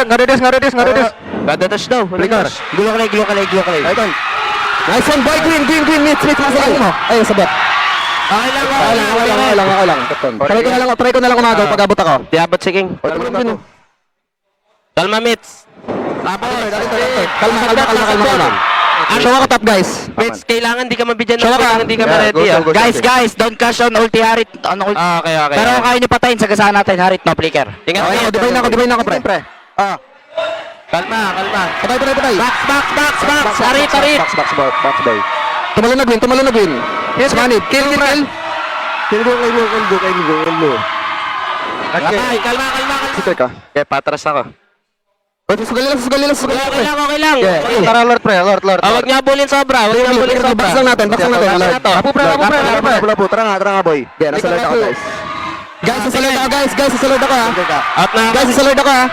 Ngaridis. Gada touch daw. Flicker. Gulo ka lang. Ayun. Nice one, boy. Green. Meet mo. Ayun, sabot. Okay lang. Okay lang. Try ko na lang umagaw pag abot ako. Diabot si King. Kalma, Mitz. Kalma. Show ako top, guys. Mitz, kailangan di ka mabigyan ng Show ka. kailangan di ka ma-ready. Go. Guys, don't cash on ulti Harit. Okay. Pero kung kaya nyo patayin, sagasaan natin Harit, no flicker. Tingnan Okay, mo. divide na ako, pre. Kalma. Patay. Box. Harit. Box, boy. Tumalo na Gwyn. Yes, manid. Kill. Kill mo. Kalma. Super ka. Okay, patras ako. Sugali lang. Okay lang. Tara, Lord, pre. Lord. Huwag niya bulin sobra. Box lang natin. Lapo, Lapo. Tara nga, boy. Okay, nasa Lord ako, guys. Guys, nasa Lord ako, ha. Out na. Guys, nasa Lord ako, ha.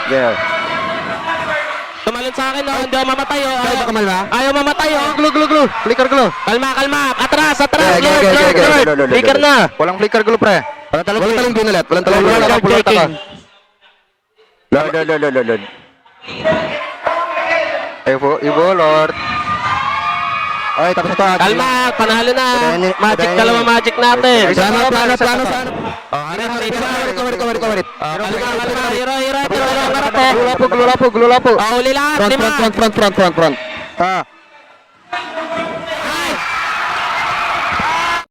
Tumalon sa akin, hindi ako mamatay. Ayaw ka malma. Ayaw mamatay. Glue. Flicker glue. Kalma. Atras. Okay. Lord. Flicker na. Walang flicker glue, pre. Walang talang din ulit. Walang talang Checking. Lord. Ibo, Lord. Okay, tapos ito. Kalma, panalo na. Dalawa magic natin. Plano. Recover. Kalma, hero. Glue lapo. Huli lahat, lima. Front.